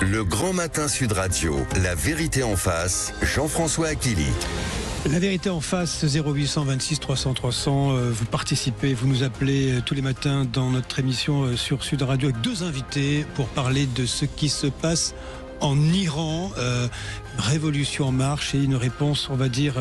Le Grand Matin Sud Radio, la vérité en face, Jean-François Akili. La vérité en face, 0826 300 300, vous participez, vous nous appelez tous les matins dans notre émission sur Sud Radio avec deux invités pour parler de ce qui se passe en Iran, révolution en marche et une réponse, on va dire,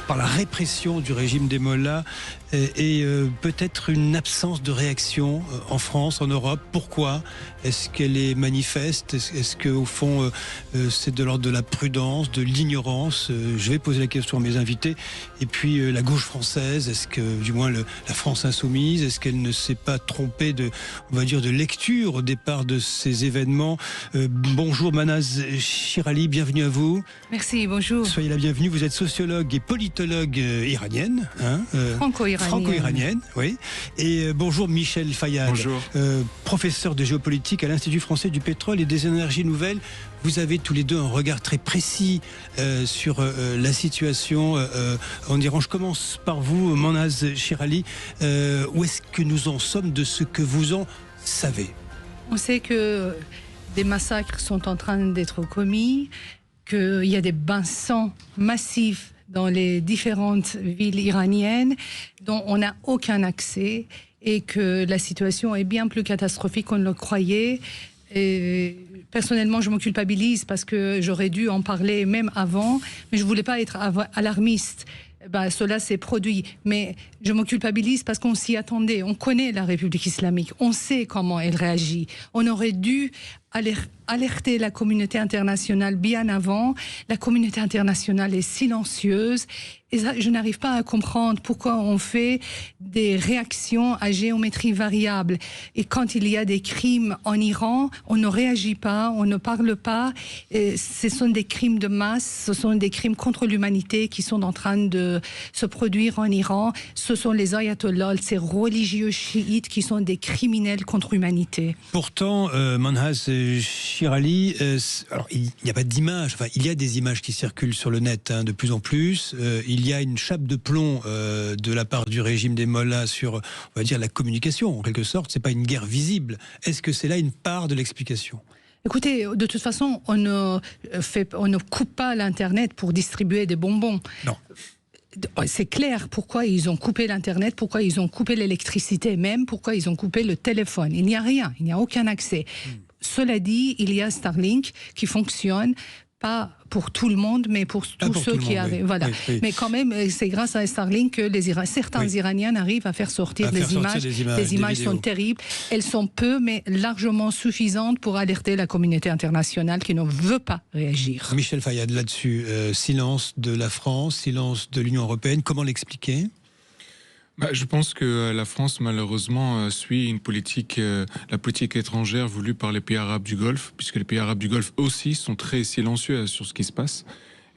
par la répression du régime des mollahs et peut-être une absence de réaction en France, en Europe. Pourquoi ? Est-ce qu'elle est manifeste ? Est-ce qu'au fond, c'est de l'ordre de la prudence, de l'ignorance ? Je vais poser la question à mes invités. Et puis, la gauche française, est-ce que, du moins, la France insoumise, est-ce qu'elle ne s'est pas trompée on va dire, de lecture au départ de ces événements ? Bonjour Manaz Shirali, bienvenue à vous. Merci, bonjour. Soyez la bienvenue, vous êtes sociologue et politologue iranienne. Franco-iranienne, oui. Et bonjour Michel Fayad. Bonjour. Professeur de géopolitique à l'Institut français du pétrole et des énergies nouvelles. Vous avez tous les deux un regard très précis sur la situation en Iran. Je commence par vous, Manaz Shirali. Où est-ce que nous en sommes de ce que vous en savez ? On sait que des massacres sont en train d'être commis, qu'il y a des bains de sang massifs dans les différentes villes iraniennes dont on n'a aucun accès et que la situation est bien plus catastrophique qu'on ne le croyait. Et personnellement, je me culpabilise parce que j'aurais dû en parler même avant, mais je ne voulais pas être alarmiste. Cela s'est produit, mais je me culpabilise parce qu'on s'y attendait. On connaît la République islamique, on sait comment elle réagit. On aurait dû alerter la communauté internationale bien avant. La communauté internationale est silencieuse et je n'arrive pas à comprendre pourquoi on fait des réactions à géométrie variable. Et quand il y a des crimes en Iran, on ne réagit pas, on ne parle pas. Et ce sont des crimes de masse, ce sont des crimes contre l'humanité qui sont en train de se produire en Iran. Ce sont les ayatollahs, ces religieux chiites qui sont des criminels contre l'humanité. Pourtant, Manaz Shirali, alors il n'y a pas d'images, enfin il y a des images qui circulent sur le net de plus en plus. Il y a une chape de plomb de la part du régime des mollahs sur, on va dire, la communication. En quelque sorte, c'est pas une guerre visible. Est-ce que c'est là une part de l'explication ? Écoutez, de toute façon, on ne coupe pas l'Internet pour distribuer des bonbons. Non. C'est clair pourquoi ils ont coupé l'Internet, pourquoi ils ont coupé l'électricité, même pourquoi ils ont coupé le téléphone. Il n'y a rien, il n'y a aucun accès. Cela dit, il y a Starlink qui fonctionne, pas pour tout le monde, mais pour tous ceux qui arrivent. Oui. Voilà. Oui. Mais quand même, c'est grâce à Starlink que certains Iraniens arrivent à faire sortir des images. Les images sont terribles. Elles sont peu, mais largement suffisantes pour alerter la communauté internationale qui ne veut pas réagir. Michel Fayad, là-dessus, silence de la France, silence de l'Union européenne. Comment l'expliquer ? Je pense que la France, malheureusement, suit une politique, la politique étrangère voulue par les pays arabes du Golfe, puisque les pays arabes du Golfe aussi sont très silencieux sur ce qui se passe.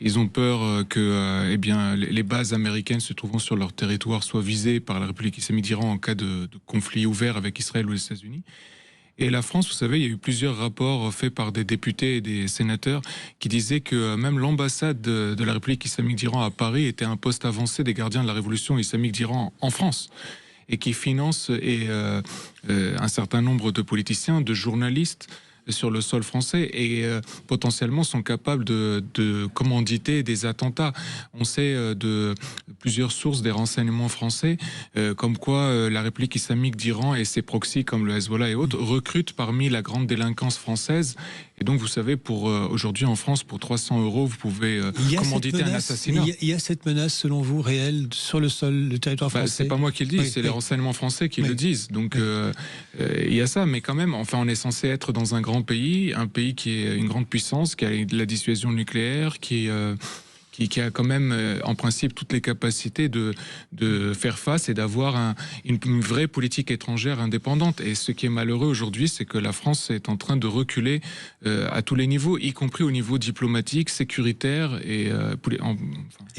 Ils ont peur que les bases américaines se trouvant sur leur territoire soient visées par la République islamique d'Iran en cas de conflit ouvert avec Israël ou les États-Unis. Et la France, vous savez, il y a eu plusieurs rapports faits par des députés et des sénateurs qui disaient que même l'ambassade de la République islamique d'Iran à Paris était un poste avancé des gardiens de la révolution islamique d'Iran en France et qui finance un certain nombre de politiciens, de journalistes sur le sol français et potentiellement sont capables de commanditer des attentats. On sait de plusieurs sources des renseignements français comme quoi la République islamique d'Iran et ses proxys comme le Hezbollah et autres recrutent parmi la grande délinquance française. Et donc, vous savez, pour aujourd'hui en France, pour 300 €, vous pouvez commanditer un assassinat. Il y a cette menace, selon vous, réelle sur le sol du territoire français ? C'est pas moi qui le dis, c'est les renseignements français qui le disent. Donc, il y a ça, mais quand même, enfin, on est censé être dans un grand pays, un pays qui est une grande puissance, qui a de la dissuasion nucléaire, qui a quand même, en principe, toutes les capacités de faire face et d'avoir une vraie politique étrangère indépendante. Et ce qui est malheureux aujourd'hui, c'est que la France est en train de reculer à tous les niveaux, y compris au niveau diplomatique, sécuritaire et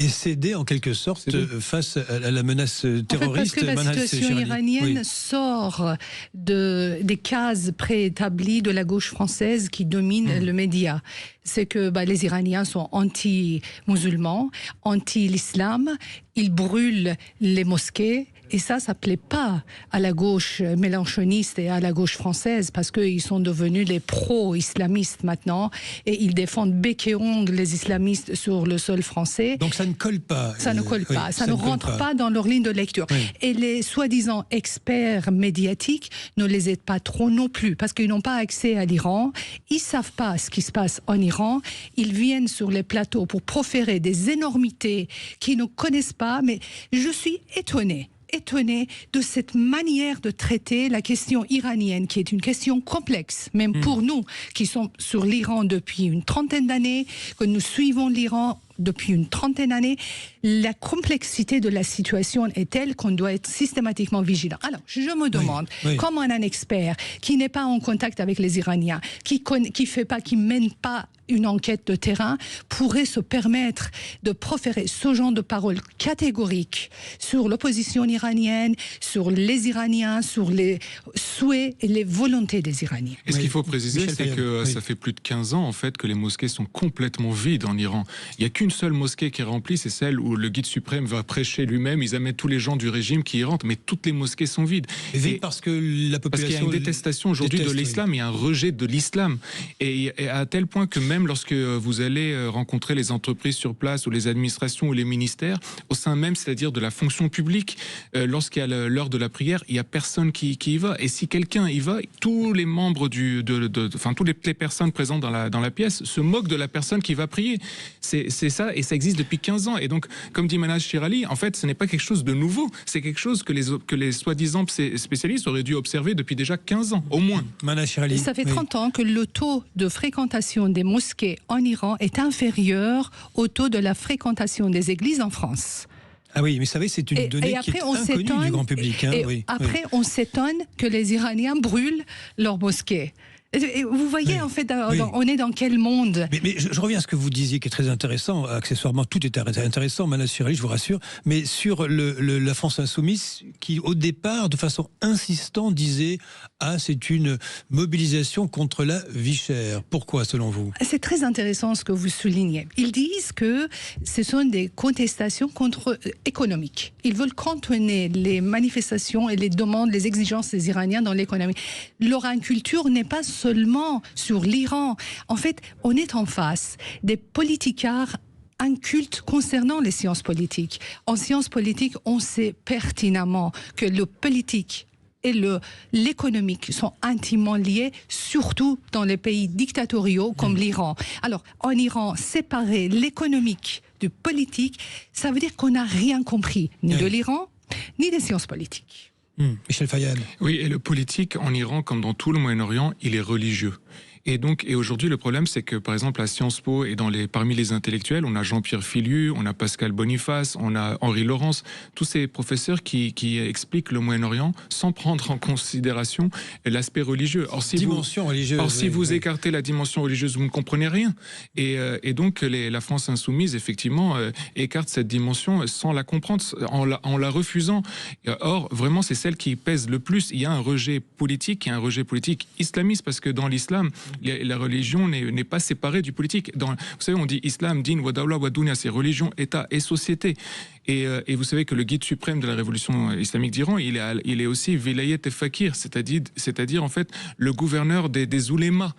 céder en quelque sorte face à la menace terroriste. En fait, parce que la situation iranienne sort des cases préétablies de la gauche française qui domine le média. C'est que les Iraniens sont anti-musulmans, anti-l'islam, ils brûlent les mosquées Et ça plaît pas à la gauche mélenchoniste et à la gauche française, parce qu'ils sont devenus les pro-islamistes maintenant, et ils défendent bec et ongles les islamistes sur le sol français. Donc ça ne colle pas. Ça ne colle pas, ça ne rentre pas dans leur ligne de lecture. Oui. Et les soi-disant experts médiatiques ne les aident pas trop non plus, parce qu'ils n'ont pas accès à l'Iran, ils savent pas ce qui se passe en Iran, ils viennent sur les plateaux pour proférer des énormités qu'ils ne connaissent pas, mais je suis étonnée de cette manière de traiter la question iranienne, qui est une question complexe, même pour nous qui sommes sur l'Iran depuis une trentaine d'années, que nous suivons l'Iran depuis une trentaine d'années. La complexité de la situation est telle qu'on doit être systématiquement vigilant. Alors, je me demande comment un expert qui n'est pas en contact avec les Iraniens, qui mène pas une enquête de terrain, pourrait se permettre de proférer ce genre de paroles catégoriques sur l'opposition iranienne, sur les Iraniens, sur les souhaits et les volontés des Iraniens. Et ce qu'il faut préciser, c'est que ça fait plus de 15 ans en fait que les mosquées sont complètement vides en Iran. Il n'y a qu'une seule mosquée qui est remplie, c'est celle où le guide suprême va prêcher lui-même. Ils amènent tous les gens du régime qui y rentrent, mais toutes les mosquées sont vides. Et parce que la population... Parce qu'il y a une détestation aujourd'hui de l'islam, il y a un rejet de l'islam. Et à tel point que même lorsque vous allez rencontrer les entreprises sur place ou les administrations ou les ministères, au sein même, c'est-à-dire de la fonction publique, lorsqu'il y a l'heure de la prière, il n'y a personne qui y va. Et si quelqu'un y va, tous les membres toutes les personnes présentes dans la pièce se moquent de la personne qui va prier. C'est ça, et ça existe depuis 15 ans. Et donc, comme dit Manal Shirali, en fait, ce n'est pas quelque chose de nouveau. C'est quelque chose que les soi-disant spécialistes auraient dû observer depuis déjà 15 ans, au moins. Manal Shirali. Ça fait 30 ans que le taux de fréquentation des mosquées en Iran est inférieur au taux de la fréquentation des églises en France. Ah oui, mais vous savez, c'est une donnée qui est inconnue du grand public. On s'étonne que les Iraniens brûlent leurs mosquées. Et vous voyez, en fait, on est dans quel monde? Mais je reviens à ce que vous disiez, qui est très intéressant. Accessoirement, tout est intéressant, Manal Shirali, je vous rassure. Mais sur la France insoumise, qui, au départ, de façon insistante, disait « Ah, c'est une mobilisation contre la vie chère ». Pourquoi, selon vous? C'est très intéressant ce que vous soulignez. Ils disent que ce sont des contestations économiques. Ils veulent cantonner les manifestations et les demandes, les exigences des Iraniens dans l'économie. Leur inculture n'est pas seulement sur l'Iran. En fait, on est en face des politicards incultes concernant les sciences politiques. En sciences politiques, on sait pertinemment que le politique et l'économique sont intimement liés, surtout dans les pays dictatoriaux comme l'Iran. Alors, en Iran, séparer l'économique du politique, ça veut dire qu'on n'a rien compris, ni de l'Iran, ni des sciences politiques. Michel Fayad. Oui, et le politique en Iran, comme dans tout le Moyen-Orient, il est religieux. Et aujourd'hui, le problème, c'est que, par exemple, à Sciences Po et parmi les intellectuels, on a Jean-Pierre Filiu, on a Pascal Boniface, on a Henri Laurence, tous ces professeurs qui expliquent le Moyen-Orient sans prendre en considération l'aspect religieux. Or, si vous écartez la dimension religieuse, vous ne comprenez rien. Et donc, la France insoumise, effectivement, écarte cette dimension sans la comprendre, en la refusant. Or, vraiment, c'est celle qui pèse le plus. Il y a un rejet politique, islamiste, parce que dans l'islam, la religion n'est pas séparée du politique. Vous savez, on dit islam, din, wa dawla, wa dunya, c'est religion, état et société. Et vous savez que le guide suprême de la révolution islamique d'Iran, il est aussi vilayet et fakir, c'est-à-dire en fait le gouverneur des oulémas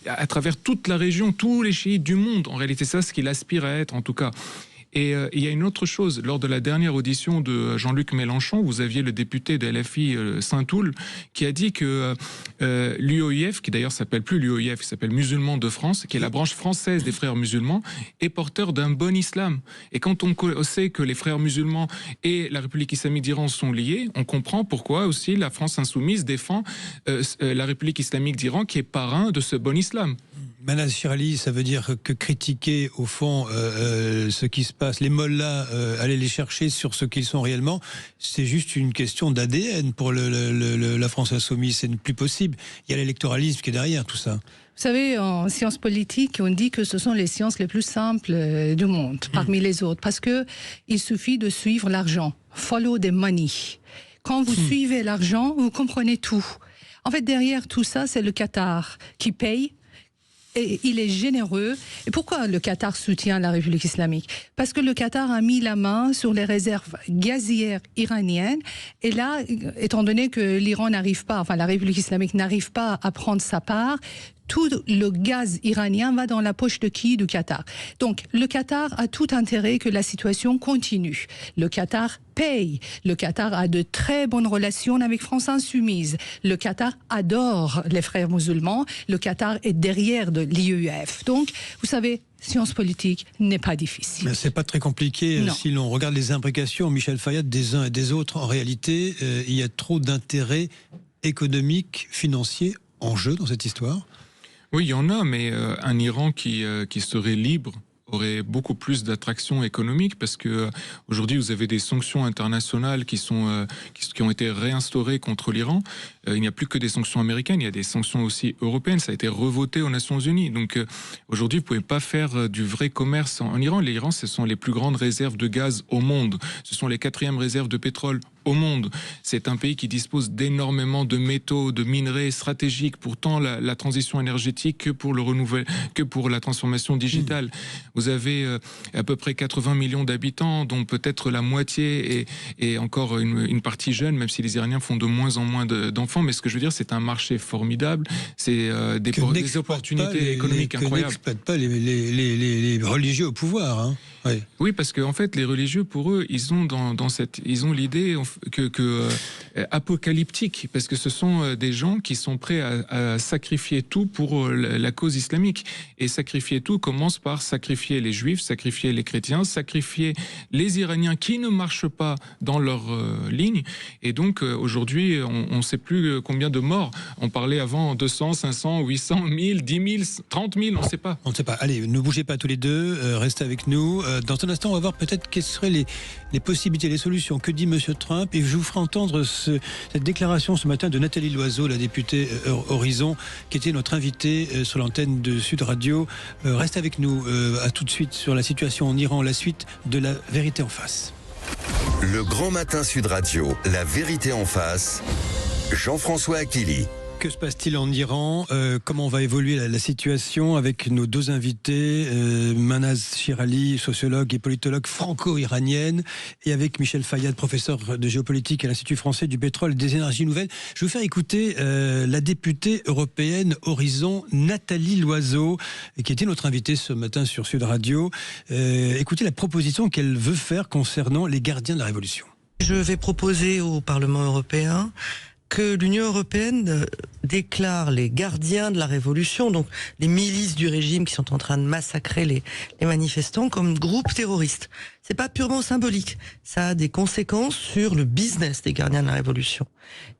à travers toute la région, tous les chiites du monde. En réalité, c'est ce qu'il aspire à être, en tout cas. Et il y a une autre chose, lors de la dernière audition de Jean-Luc Mélenchon, vous aviez le député de LFI Saint-Toul qui a dit que l'UOIF, qui d'ailleurs s'appelle plus l'UOIF, il s'appelle Musulmans de France, qui est la branche française des frères musulmans, est porteur d'un bon islam. Et quand on sait que les frères musulmans et la République islamique d'Iran sont liés, on comprend pourquoi aussi la France insoumise défend la République islamique d'Iran qui est parrain de ce bon islam. Manal Shirali, ça veut dire que critiquer au fond ce qui se passe, les mollahs, aller les chercher sur ce qu'ils sont réellement, c'est juste une question d'ADN pour la France insoumise, c'est plus possible. Il y a l'électoralisme qui est derrière tout ça. Vous savez, en sciences politiques, on dit que ce sont les sciences les plus simples du monde, parmi les autres, parce que il suffit de suivre l'argent. Follow the money. Quand vous suivez l'argent, vous comprenez tout. En fait, derrière tout ça, c'est le Qatar qui paye Et il est généreux. Et pourquoi le Qatar soutient la République islamique? Parce que le Qatar a mis la main sur les réserves gazières iraniennes. Et là, étant donné que l'Iran n'arrive pas, enfin la République islamique n'arrive pas à prendre sa part, tout le gaz iranien va dans la poche de qui? Du Qatar. Donc, le Qatar a tout intérêt que la situation continue. Le Qatar paye. Le Qatar a de très bonnes relations avec France Insoumise. Le Qatar adore les frères musulmans. Le Qatar est derrière de l'IEF. Donc, vous savez, science politique n'est pas difficile. C'est pas très compliqué si l'on regarde les imbrications, Michel Fayad, des uns et des autres. En réalité, il y a trop d'intérêts économiques, financiers en jeu dans cette histoire. Oui, il y en a, mais un Iran qui serait libre aurait beaucoup plus d'attraction économique parce que aujourd'hui vous avez des sanctions internationales qui ont été réinstaurées contre l'Iran. Il n'y a plus que des sanctions américaines, il y a des sanctions aussi européennes. Ça a été revoté aux Nations Unies. Donc aujourd'hui vous pouvez pas faire du vrai commerce en Iran. L'Iran, ce sont les plus grandes réserves de gaz au monde. Ce sont les 4e réserves de pétrole au monde. C'est un pays qui dispose d'énormément de métaux, de minerais stratégiques pour tant la transition énergétique que pour le renouvel, que pour la transformation digitale. Vous avez à peu près 80 millions d'habitants, dont peut-être la moitié est encore une partie jeune, même si les Iraniens font de moins en moins d'enfants. Mais ce que je veux dire, c'est un marché formidable. C'est des opportunités économiques incroyables. N'exploitent pas les religieux au pouvoir. Hein. Oui. Oui, parce qu'en fait, les religieux, pour eux, ils ont ils ont l'idée apocalyptique, parce que ce sont des gens qui sont prêts à sacrifier tout pour la cause islamique. Et sacrifier tout commence par sacrifier les juifs, sacrifier les chrétiens, sacrifier les Iraniens qui ne marchent pas dans leur ligne. Et donc, aujourd'hui, on ne sait plus combien de morts. On parlait avant 200, 500, 800, 1000, 10 000, 30 000, on ne sait pas. On ne sait pas. Allez, ne bougez pas tous les deux, restez avec nous. Dans un instant, on va voir peut-être quelles seraient les possibilités, les solutions. Que dit M. Trump? Et je vous ferai entendre cette déclaration ce matin de Nathalie Loiseau, la députée Horizon, qui était notre invitée sur l'antenne de Sud Radio. Reste avec nous. À tout de suite sur la situation en Iran, la suite de La Vérité en face. Le Grand Matin Sud Radio, La Vérité en face, Jean-François Akili. Que se passe-t-il en Iran? Comment va évoluer la situation avec nos deux invités, Manaz Shirali, sociologue et politologue franco-iranienne, et avec Michel Fayad, professeur de géopolitique à l'Institut français du pétrole et des énergies nouvelles. Je vais vous faire écouter la députée européenne Horizon, Nathalie Loiseau, qui était notre invitée ce matin sur Sud Radio. Écoutez la proposition qu'elle veut faire concernant les gardiens de la Révolution. Je vais proposer au Parlement européen que l'Union européenne déclare les gardiens de la révolution, donc les milices du régime qui sont en train de massacrer les manifestants, comme groupes terroristes. C'est pas purement symbolique. Ça a des conséquences sur le business des gardiens de la révolution.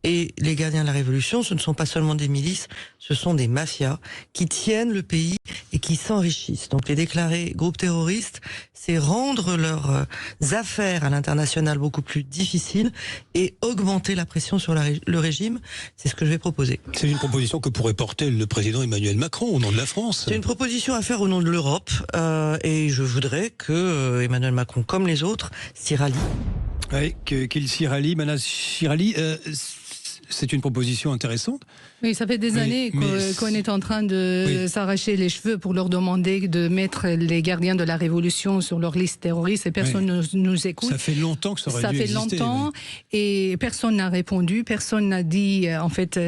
Et les gardiens de la révolution, ce ne sont pas seulement des milices, ce sont des mafias qui tiennent le pays et qui s'enrichissent. Donc les déclarer groupes terroristes, c'est rendre leurs affaires à l'international beaucoup plus difficiles et augmenter la pression sur le régime. C'est ce que je vais proposer. C'est une proposition que pourrait porter le président Emmanuel Macron au nom de la France. C'est une proposition à faire au nom de l'Europe et je voudrais que Emmanuel Macron, comme les autres, s'y rallie. Oui, qu'il s'y rallie. Manaz Shirali, c'est une proposition intéressante. Oui, ça fait des années qu'on est en train de s'arracher les cheveux pour leur demander de mettre les gardiens de la Révolution sur leur liste terroriste et personne ne nous écoute. Ça fait longtemps que ça aurait dû exister. Ça fait longtemps et personne n'a répondu, personne n'a dit, en fait,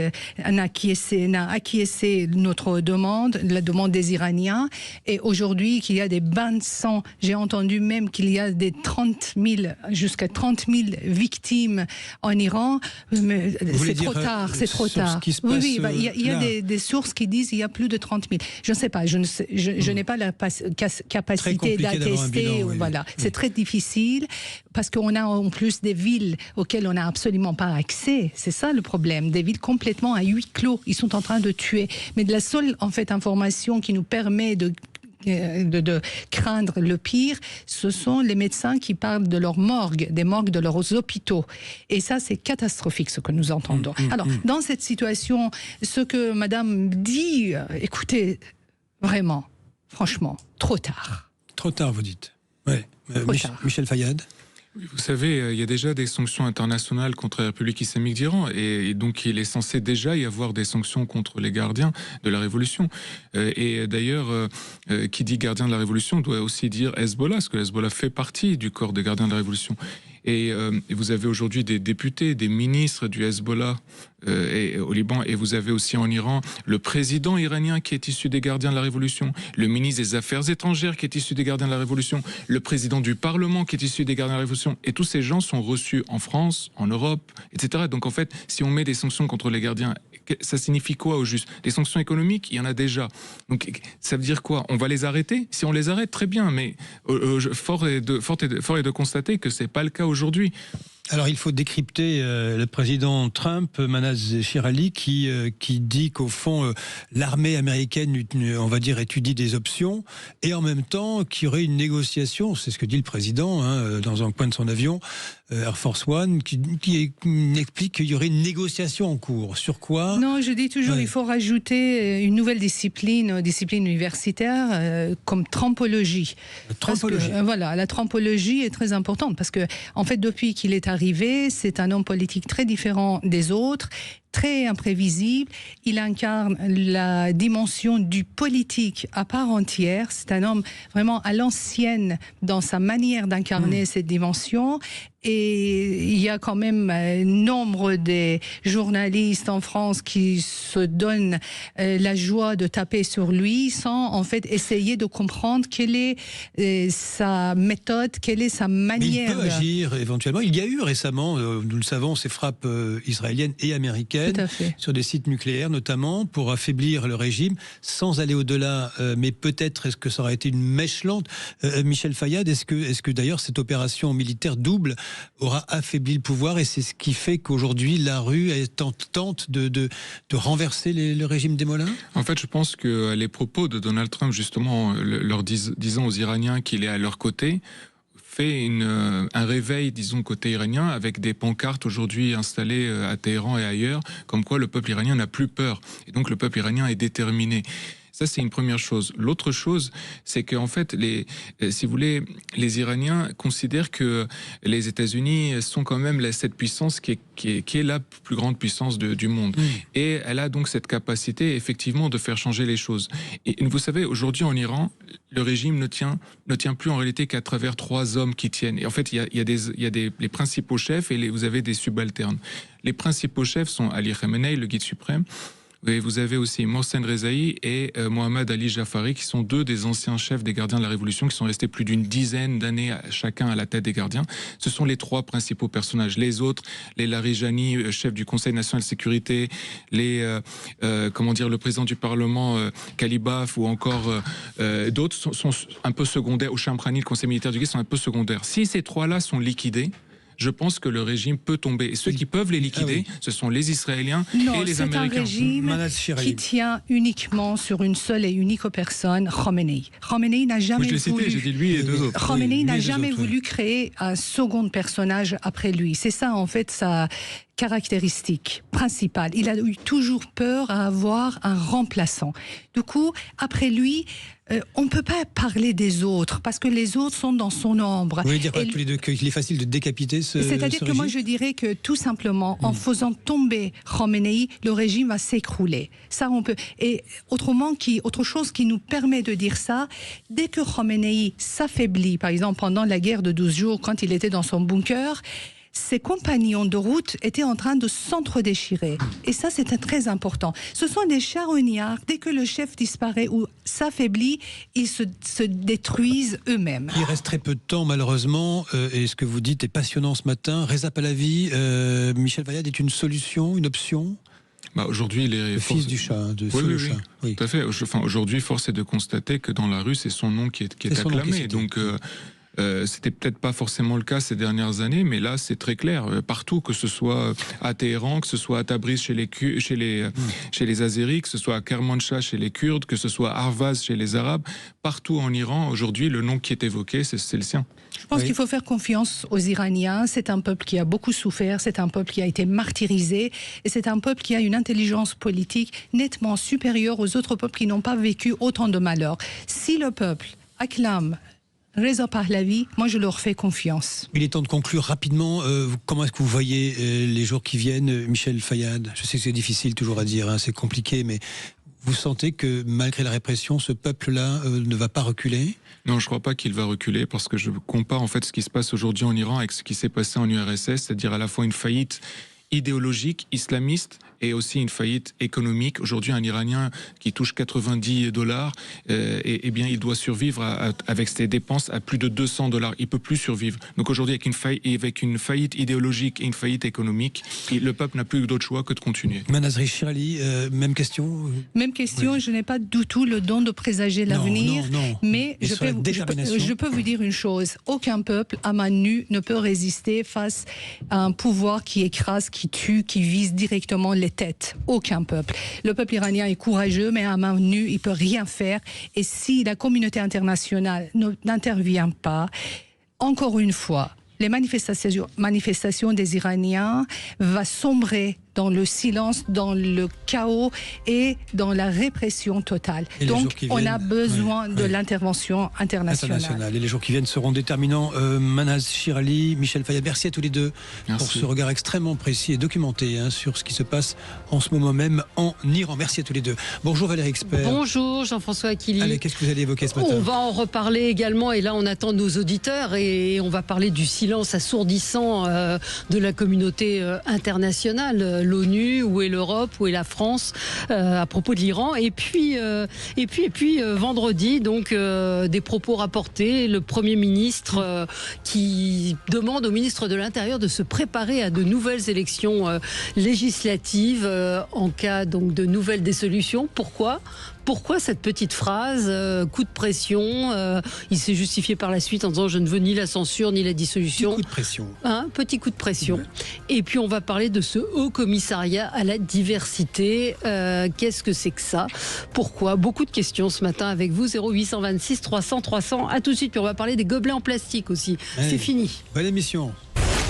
n'a acquiescé notre demande, la demande des Iraniens. Et aujourd'hui, qu'il y a des bains de sang, j'ai entendu même qu'il y a des 30 000, jusqu'à 30 000 victimes en Iran. Mais c'est trop tard, c'est trop tard. Oui, il y a des sources qui disent qu'il y a plus de 30 000. Je ne sais pas, je n'ai pas la capacité d'attester. Voilà. C'est très difficile parce qu'on a en plus des villes auxquelles on n'a absolument pas accès. C'est ça le problème. Des villes complètement à huis clos. Ils sont en train de tuer. Mais la seule en fait, information qui nous permet de craindre le pire, ce sont les médecins qui parlent de leurs morgues, des morgues de leurs hôpitaux. Et ça, c'est catastrophique ce que nous entendons. Alors, dans cette situation, ce que madame dit, écoutez, vraiment, franchement, trop tard. Trop tard, vous dites. Ouais. Michel Fayad. Vous savez, il y a déjà des sanctions internationales contre la République islamique d'Iran et donc il est censé déjà y avoir des sanctions contre les gardiens de la révolution. Et d'ailleurs, qui dit gardien de la révolution doit aussi dire Hezbollah, parce que Hezbollah fait partie du corps des gardiens de la révolution. Et vous avez aujourd'hui des députés, des ministres du Hezbollah au Liban, et vous avez aussi en Iran le président iranien qui est issu des gardiens de la Révolution, le ministre des Affaires étrangères qui est issu des gardiens de la Révolution, le président du Parlement qui est issu des gardiens de la Révolution, et tous ces gens sont reçus en France, en Europe, etc. Donc en fait, si on met des sanctions contre les gardiens, ça signifie quoi au juste? Les sanctions économiques, il y en a déjà. Donc ça veut dire quoi? On va les arrêter? Si on les arrête, très bien, mais fort est de constater que c'est pas le cas aujourd'hui. Alors il faut décrypter le président Trump, Manaz Shirali, qui dit qu'au fond l'armée américaine, on va dire, étudie des options, et en même temps qu'il y aurait une négociation, c'est ce que dit le président dans un coin de son avion, Air Force One, qui explique qu'il y aurait une négociation en cours. Sur quoi? Non, je dis toujours il faut rajouter une nouvelle discipline universitaire comme trampologie. Voilà, la trampologie est très importante parce que en fait depuis qu'il est arrivé, c'est un homme politique très différent des autres, très imprévisible. Il incarne la dimension du politique à part entière. C'est un homme vraiment à l'ancienne dans sa manière d'incarner cette dimension. Et il y a quand même nombre des journalistes en France qui se donnent la joie de taper sur lui sans en fait essayer de comprendre quelle est sa méthode, quelle est sa manière. Mais il peut agir éventuellement. Il y a eu récemment, nous le savons, ces frappes israéliennes et américaines sur des sites nucléaires notamment pour affaiblir le régime sans aller au-delà. Mais peut-être est-ce que ça aurait été une mèche lente? Michel Fayad, est-ce que d'ailleurs cette opération militaire double aura affaibli le pouvoir et c'est ce qui fait qu'aujourd'hui la rue tente de renverser le régime des Mollahs? En fait, je pense que les propos de Donald Trump, justement, leur disant aux Iraniens qu'il est à leur côté, fait un réveil, disons, côté iranien, avec des pancartes aujourd'hui installées à Téhéran et ailleurs, comme quoi le peuple iranien n'a plus peur. Et donc le peuple iranien est déterminé. Ça, c'est une première chose. L'autre chose, c'est qu'en fait, si vous voulez, les Iraniens considèrent que les États-Unis sont quand même cette puissance qui est la plus grande puissance du monde. Et elle a donc cette capacité, effectivement, de faire changer les choses. Et vous savez, aujourd'hui, en Iran, le régime ne tient plus en réalité qu'à travers 3 hommes qui tiennent. Et en fait, il y a les principaux chefs et vous avez des subalternes. Les principaux chefs sont Ali Khamenei, le guide suprême. Et vous avez aussi Mohsen Rezaï et Mohammad Ali Jafari, qui sont 2 des anciens chefs des gardiens de la Révolution, qui sont restés plus d'une dizaine d'années chacun à la tête des gardiens. Ce sont les 3 principaux personnages. Les autres, les Larijani, chef du Conseil national de sécurité, le président du Parlement, Kalibaf, ou encore d'autres sont un peu secondaires. Ou Shamkhani, le conseil militaire du Guide, sont un peu secondaires. Si ces 3-là sont liquidés, je pense que le régime peut tomber. Et ceux qui peuvent les liquider, ce sont les Israéliens et les Américains. C'est un régime qui tient uniquement sur une seule et unique personne, Khamenei. Khamenei n'a jamais j'ai dit lui et 2 autres. Khamenei n'a jamais voulu créer un second personnage après lui. C'est ça, en fait, sa caractéristique principale. Il a eu toujours peur à avoir un remplaçant. Du coup, après lui, on ne peut pas parler des autres, parce que les autres sont dans son ombre. Vous voulez dire tous les deux qu'il est facile de décapiter ce régime? C'est-à-dire que moi je dirais que tout simplement, en faisant tomber Khamenei, le régime va s'écrouler. Ça, on peut. Et autre chose qui nous permet de dire ça, dès que Khamenei s'affaiblit, par exemple pendant la guerre de 12 jours, quand il était dans son bunker, ses compagnons de route étaient en train de s'entre-déchirer. Et ça, c'était très important. Ce sont des charognards. Dès que le chef disparaît ou s'affaiblit, ils se détruisent eux-mêmes. Il reste très peu de temps, malheureusement. Et ce que vous dites est passionnant ce matin. Reza Pahlavi, Michel Fayad est une solution, une option? Aujourd'hui, le fils du chat, oui. Tout à fait. Aujourd'hui, force est de constater que dans la rue, c'est son nom qui est acclamé. Donc, c'était peut-être pas forcément le cas ces dernières années, mais là c'est très clair. Partout, que ce soit à Téhéran, que ce soit à Tabriz chez les Azéris, que ce soit à Kermanshah chez les Kurdes, que ce soit à Arvaz chez les Arabes, partout en Iran, aujourd'hui, le nom qui est évoqué, c'est le sien. Je pense qu'il faut faire confiance aux Iraniens. C'est un peuple qui a beaucoup souffert, c'est un peuple qui a été martyrisé, et c'est un peuple qui a une intelligence politique nettement supérieure aux autres peuples qui n'ont pas vécu autant de malheurs. Si le peuple acclame Reza Pahlavi, moi je leur fais confiance. Il est temps de conclure rapidement. Comment est-ce que vous voyez les jours qui viennent, Michel Fayad? Je sais que c'est difficile toujours à dire, hein, c'est compliqué, mais vous sentez que malgré la répression, ce peuple-là ne va pas reculer? Non, je ne crois pas qu'il va reculer parce que je compare en fait ce qui se passe aujourd'hui en Iran avec ce qui s'est passé en URSS, c'est-à-dire à la fois une faillite idéologique, islamiste, et aussi une faillite économique. Aujourd'hui, un Iranien qui touche $90, eh bien, il doit survivre avec ses dépenses à plus de $200. Il peut plus survivre. Donc aujourd'hui, avec une faillite idéologique et une faillite économique, le peuple n'a plus d'autre choix que de continuer. Manazri Chirali, même question. Même question. Oui. Je n'ai pas du tout le don de présager l'avenir, mais je peux vous dire une chose. Aucun peuple à main nue ne peut résister face à un pouvoir qui écrase, qui tue, qui vise directement les têtes. Aucun peuple. Le peuple iranien est courageux, mais à main nue, il ne peut rien faire. Et si la communauté internationale n'intervient pas, encore une fois, les manifestations des Iraniens vont sombrer dans le silence, dans le chaos et dans la répression totale. Donc, on a besoin de l'intervention internationale. Et les jours qui viennent seront déterminants. Manaz Chirali, Michel Fayad, merci à tous les deux pour ce regard extrêmement précis et documenté sur ce qui se passe en ce moment même en Iran. Merci à tous les deux. Bonjour Valérie Expert. Bonjour Jean-François Akili. Allez, qu'est-ce que vous allez évoquer ce matin? On va en reparler également, et là on attend nos auditeurs, et on va parler du silence assourdissant de la communauté internationale. L'ONU, où est l'Europe, où est la France à propos de l'Iran. Et puis vendredi, donc des propos rapportés, le Premier ministre qui demande au ministre de l'Intérieur de se préparer à de nouvelles élections législatives en cas donc de nouvelles dissolutions. Pourquoi cette petite phrase, coup de pression? Il s'est justifié par la suite en disant je ne veux ni la censure ni la dissolution. Petit coup de pression. Petit coup de pression. Ouais. Et puis on va parler de ce haut commissariat à la diversité. Qu'est-ce que c'est que ça? Pourquoi? Beaucoup de questions ce matin avec vous. 0826 300 300. À tout de suite. Puis on va parler des gobelets en plastique aussi. Allez, c'est fini. Bonne émission.